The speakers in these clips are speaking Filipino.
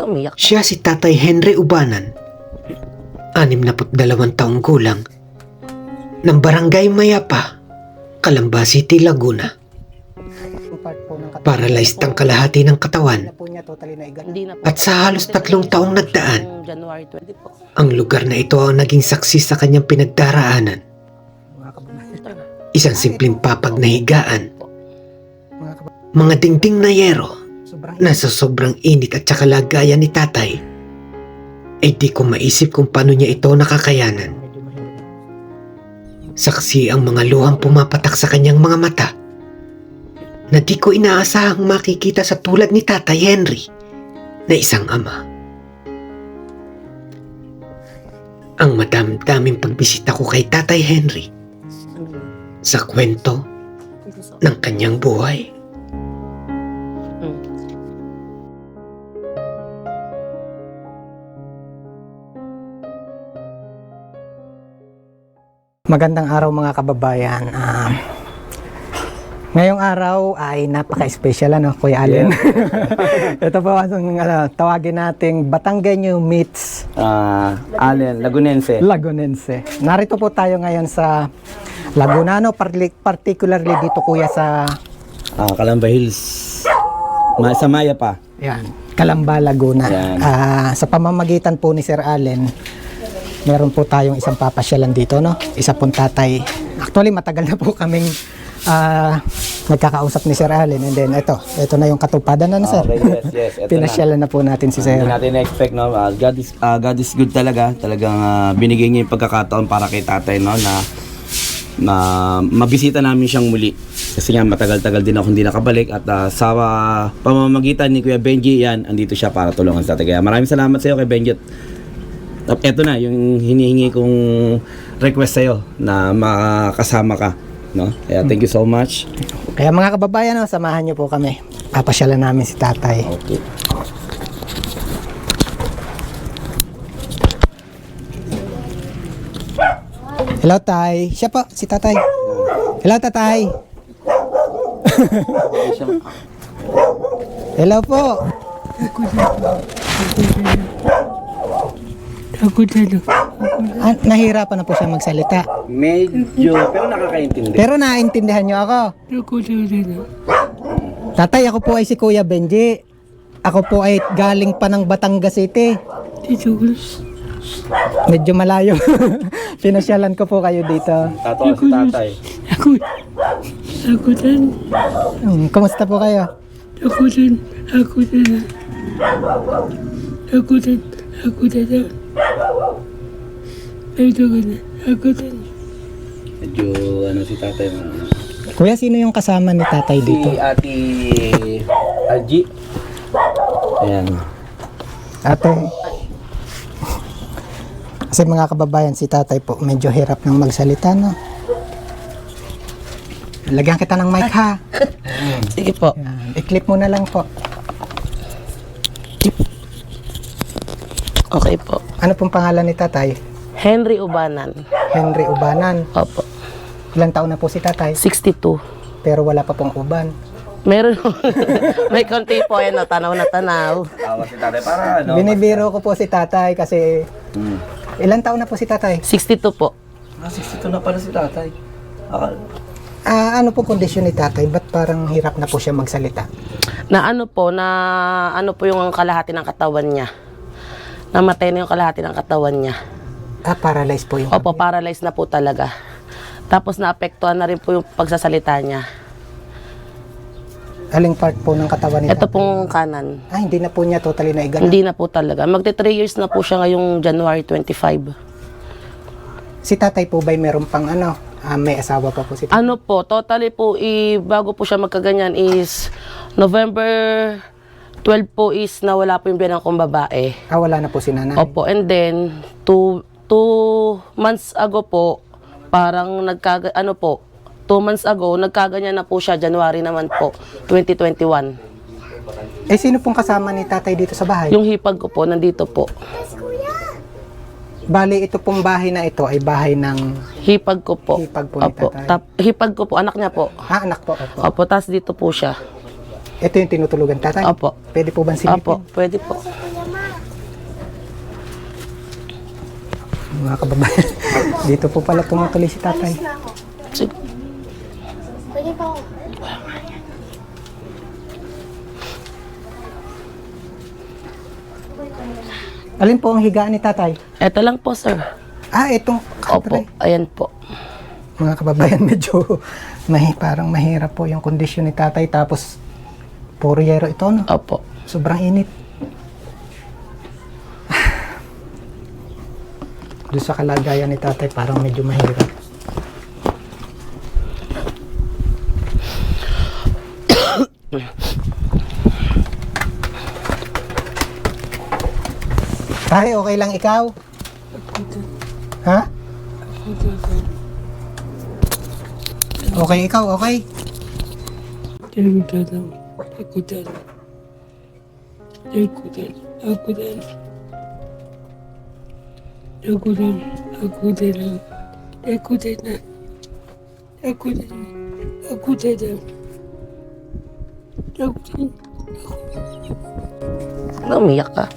umiyak. Siya si Tatay Henry Ubanan, 62 taong gulang, ng Barangay Mayapa, Calamba City, Laguna. Paralyzed ang kalahati ng katawan Hindi na po. at sa halos 3 taong nagdaan, Noong January 20 po. ang lugar na ito ang naging saksi sa kanyang pinagdaraanan. Isang simpleng papag na higaan, mga dingding na yero na sa sobrang init at saka lagayan ni tatay, ay di ko maisip kung paano niya ito nakakayanan. Saksi ang mga luhang pumapatak sa kanyang mga mata na di ko inaasahang makikita sa tulad ni Tatay Henry na isang ama. Ang madam-daming pagbisita ko kay Tatay Henry sa kwento ng kanyang buhay. Magandang araw mga kababayan. Ngayong araw ay napaka-special Kuya Allen. Ito po ang tawagin nating Batanggenyo meets Allen, Lagunense. Lagunense. Narito po tayo ngayon sa Laguna, particularly dito kuya sa Calamba Hills. Sa Mayapa. yan, Calamba, Laguna. Yan. Sa pamamagitan po ni Sir Allen, meron po tayong isang papasyalan dito, no? Isa pong tatay. Actually, matagal na po kaming nagkakausap ni Sir Allen. And then, ito na yung katupadan na, Sir. Okay, yes. Ito Pinasyalan na po natin si Sir. Hindi natin na-expect, no? God is good talaga. Talagang binigay niya yung pagkakataon para kay tatay, no? Na mabisita namin siyang muli. Kasi nga matagal-tagal din ako hindi nakabalik. At sa pamamagitan ni Kuya Benji, yan, andito siya para tulungan sa tatay. Kaya maraming salamat sa iyo, Kuya Benji. Ito na, yung hinihingi kong request sa'yo na makasama ka. No? Kaya thank you so much. Kaya mga kababayan, no, samahan niyo po kami. Papasyalan namin si tatay. Okay. Hello, tay. Siya po, si tatay. Hello, tatay. Hello po. Nahirapan na po siya magsalita. Medyo, pero nakakaintindi. Pero naiintindihan niyo ako. Tatay, ako po ay si Kuya Benji. Ako po ay galing pa ng Batangas City. Medyo malayo. Pinasyalan ko po kayo dito. Tatawa si tatay. Ako din. Kumusta po kayo? Ako din. Medyo ano si tatay mo. Kuya, sino yung kasama ni tatay dito? Si Ate Aji. Ayan. Ate. Kasi mga kababayan, si tatay po medyo hirap ng magsalita, no? Lagyan kita ng mic, ha? Sige po. Yan. I-clip mo na lang po. Okay po. Ano pong pangalan ni tatay? Henry Ubanan. Henry Ubanan. Opo. Ilang taon na po si tatay? 62. Pero wala pa pong uban. Meron. May konti po yan, tanaw na tanaw. Tawa si tatay para ano. Binibiro ko po si tatay kasi... Ilang taon na po si tatay? 62 po. 62 na pala si tatay. Ano po kondisyon ni tatay? Ba't parang hirap na po siya magsalita? Na ano po yung kalahati ng katawan niya. Namatay na yung kalahati ng katawan niya. Paralyzed po yung... Opo, paralyzed na po talaga. Tapos naapektuhan na rin po yung pagsasalita niya. Aling part po ng katawan ni Ito tatay? pong kanan. Hindi na po niya totally naigala? Hindi na po talaga. Magte 3 years na po siya ngayong January 25. Si tatay po ba'y meron pang may asawa pa po si tatay? Ano po, totally po, bago po siya magkaganyan is November 12 po is nawala po yung biyanang kong babae. Wala na po si nanay? Opo, and then 2 months ago po, parang 2 months ago, nagkaganyan na po siya, January naman po, 2021. Sino pong kasama ni tatay dito sa bahay? Yung hipag ko po, nandito po. Bali, ito pong bahay na ito ay bahay ng... Hipag ko po. Hipag po ni Opo. tatay. Hipag ko po, anak niya po. Anak po. Opo. Opo, tas dito po siya. Ito yung tinutulugan tatay? Opo. Pwede po bang silipin? Opo, pwede po. Mga kababayan, dito po pala tumutuloy si tatay. Sig- Alin po ang higaan ni tatay? Eto lang po, sir. Itong Opo, ayan po. Mga kababayan, medyo parang mahirap po yung kondisyon ni tatay. Tapos, puro yero ito, no? Opo. Sobrang init. Doon sa kalagayan ni tatay, parang medyo mahirap. Tay, okay lang ikaw? Ha? Okay ikaw, okay? Umiyak ka.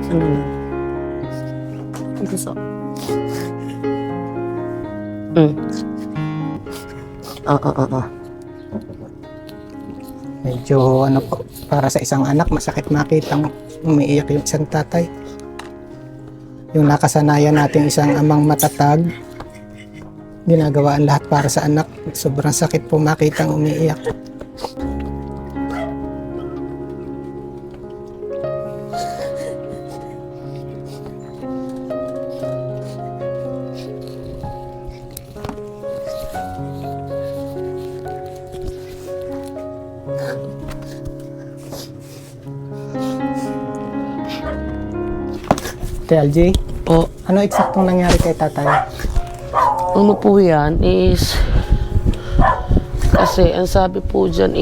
Ano na? Ang gusto. Oo. Medyo ano po, para sa isang anak, masakit makitang umiiyak yung isang tatay. Yung nakasanayan nating isang amang matatag, ginagawa ang lahat para sa anak. Sobrang sakit po makitang umiiyak. TLJ, Po, ano eksaktong nangyari kay tatay? ano po yan is kasi ang sabi po dyan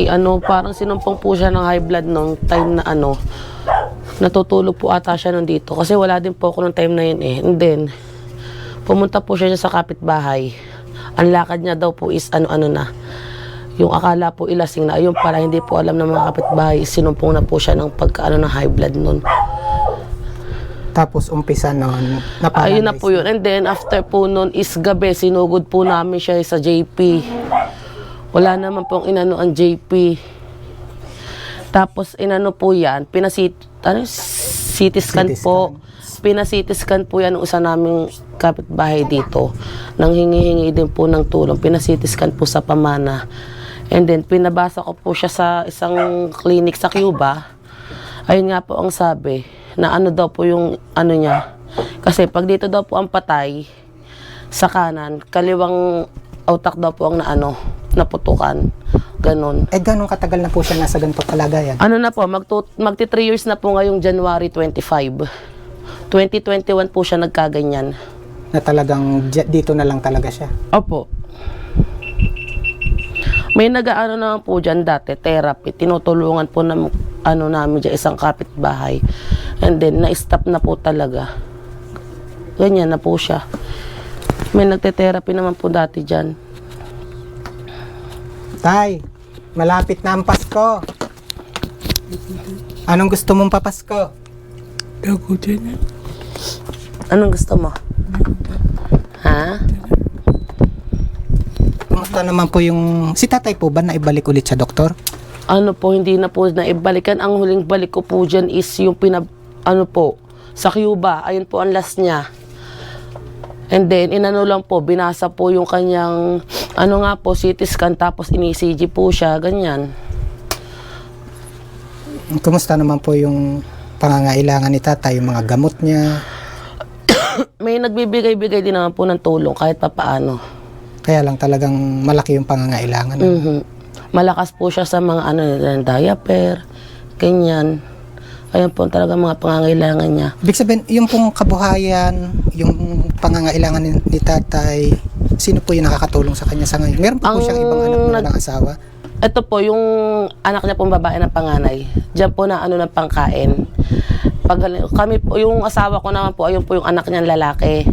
parang sinumpong po siya ng high blood nung time na natutulog po ata siya nandito kasi wala din po ako nung time na yun and then pumunta po siya sa kapitbahay. Ang lakad niya daw po is na yung akala po ilasing na ayun pala hindi po alam ng mga kapitbahay sinumpong na po siya ng ng high blood nun. Tapos umpisa noon, Ayun na po yun. And then, after po nun is gabi, sinugod po namin siya sa JP. Wala naman pong ang JP. Tapos, po yan, CT scan po. Pina-CT scan po yan ng isa naming kapitbahay dito. Nang hingi-hingi din po ng tulong. Pina-CT scan po sa Pamana. And then, pinabasa ko po siya sa isang clinic sa Cuba. Ayun nga po ang sabi na daw po yung niya. Kasi pag dito daw po ang patay sa kanan, kaliwang utak daw po ang naputukan. Ganon. Ganun katagal na po siya nasa ganito kalagayan? Na po, magti 3 years na po ngayong January 25. 2021 po siya nagkaganyan. Na talagang dito na lang talaga siya? Opo. May naman po dyan dati, therapy. Tinutulungan po ng namin dyan, isang kapitbahay. And then, na-stop na po talaga. Ganyan na po siya. May nagte-therapy naman po dati dyan. Tay, malapit na ang Pasko. Anong gusto mong papasko? Anong gusto mo? Ha? Kumusta naman po yung... Si tatay po ba naibalik ulit sa doktor? Hindi na po naibalikan. Ang huling balik ko po dyan is yung sa Cuba. Ayun po ang last niya. And then, lang po, binasa po yung kanyang, CT scan, tapos ini-ECG po siya, ganyan. Kumusta naman po yung pangangailangan ni tatay, yung mga gamot niya? May nagbibigay-bigay din naman po ng tulong kahit papaano. Kaya lang talagang malaki yung pangangailangan. Malakas po siya sa mga diaper, ganyan. Ayun po talaga mga pangangailangan niya. Ibig sabihin, yung pong kabuhayan, yung pangangailangan ni tatay, sino po yung nakakatulong sa kanya sa ngayon? Meron po siyang ibang anak na walang asawa? Ito po, yung anak niya pong babae na panganay. Diyan po na ng pangkain. Kami po, yung asawa ko naman po, ayun po yung anak niyang lalaki.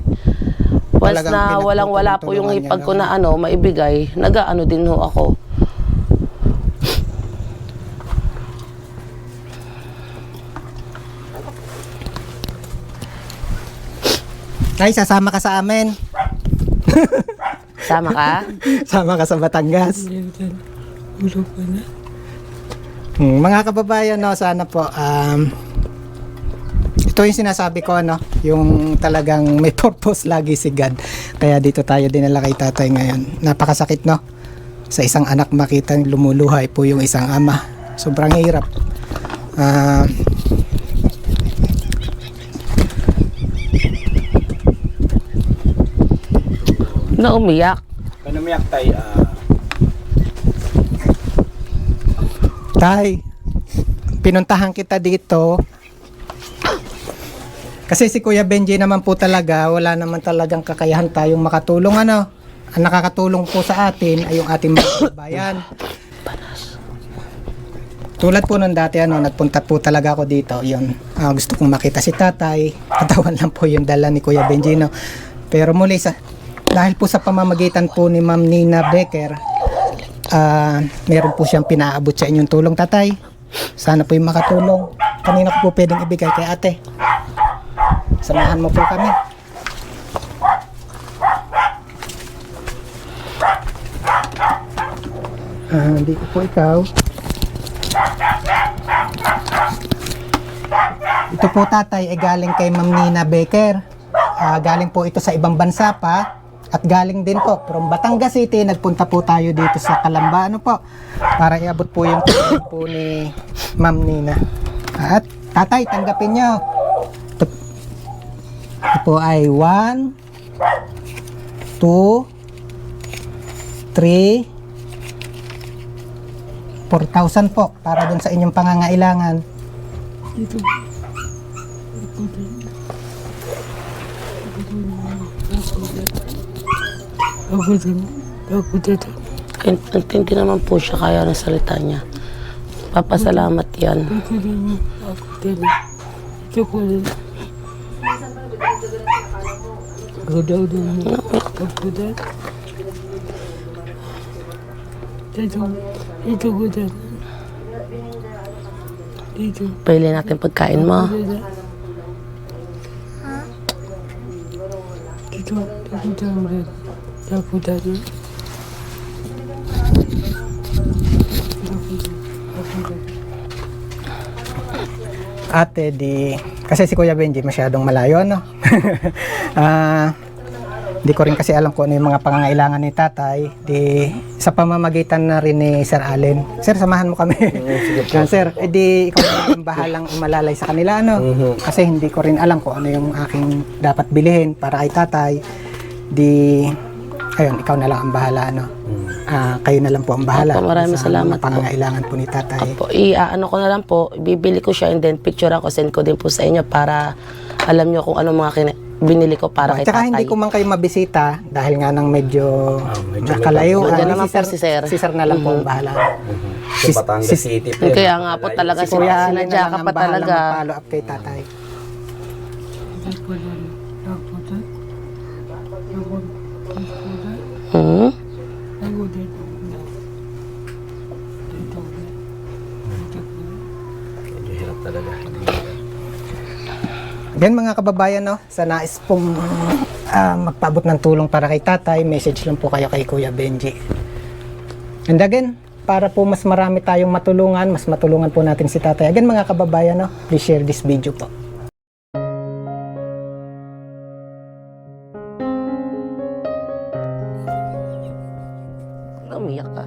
Once talagang na walang-wala po yung pinagtutulungan hipag niya, ko na ano, maibigay, nag-ano din ho ako. Tay, sasama ka sa amin. Sama ka? Sama ka sa Batangas. Mga kababayan, no, sana po ito yung sinasabi ko, no, yung talagang may purpose lagi si God. Kaya dito tayo dinala kay tatay ngayon. Napakasakit, no, sa isang anak makita lumuluhay po yung isang ama. Sobrang hirap. Na umiyak. Panumiyak tayo, Tay, pinuntahan kita dito kasi si Kuya Benji naman po talaga, wala naman talagang kakayahan tayong makatulong, ano. Ang nakakatulong po sa atin ay yung ating mga kabayan. Tulad po nung dati, ano, nagpunta po talaga ako dito, yun. Gusto kong makita si tatay, katawan lang po yung dala ni Kuya Benji, no. Pero muli, dahil po sa pamamagitan po ni Ma'am Nina Becker, meron po siyang pinaabot sa inyong tulong, tatay. Sana po yung makatulong. Kanina ko po pwedeng ibigay kay ate. Samahan mo po kami. Dito po ikaw. Ito po, tatay, ay galing kay Ma'am Nina Becker. Galing po ito sa ibang bansa pa. At galing din po from Batangas City, nagpunta po tayo dito sa Calamba, ano po, para iabot po yung tulong po ni Ma'am Nina. At tatay, tanggapin nyo. Ito po ay 1, 2, 3, 4,000 po para dun sa inyong pangangailangan. Hindi naman po siya kaya ng salita niya. Papasalamat yan. Pili natin pagkain mo. Ate, kasi si Kuya Benji masyadong malayo, no? Di ko rin kasi alam kung ano yung mga pangangailangan ni tatay. Sa pamamagitan na rin ni Sir Allen. Sir, samahan mo kami. Yan, sir, ikaw na yung bahalang umalalay sa kanila, no? Kasi hindi ko rin alam kung ano yung aking dapat bilhin para kay tatay. Ayun, ikaw na lang ang bahala, no? Kayo na lang po ang bahala. Opo, maraming sa salamat mga pangangailangan po ni tatay. Opo, ano ko na lang po, bibili ko siya and then picture ako, send ko din po sa inyo para alam nyo kung ano mga binili ko para kay Tsaka tatay. hindi ko man kayo mabisita dahil nga nang medyo nakalayo. Nandiyan naman po si Sir. Si Sir na lang po ang bahala. sa Batangas City. Kaya nga po talaga, Si Kuya Allen na sinadya lang ka ang pa bahala talaga. mag-follow up kay tatay. Hmm? Medyo hirap talaga. Again mga kababayan, no, sa nais pong magpaabot ng tulong para kay tatay, message lang po kayo kay Kuya Benji. And again, para po mas marami tayong matulungan, mas matulungan po natin si tatay. Again mga kababayan, no, please share this video po. Umiyak ka.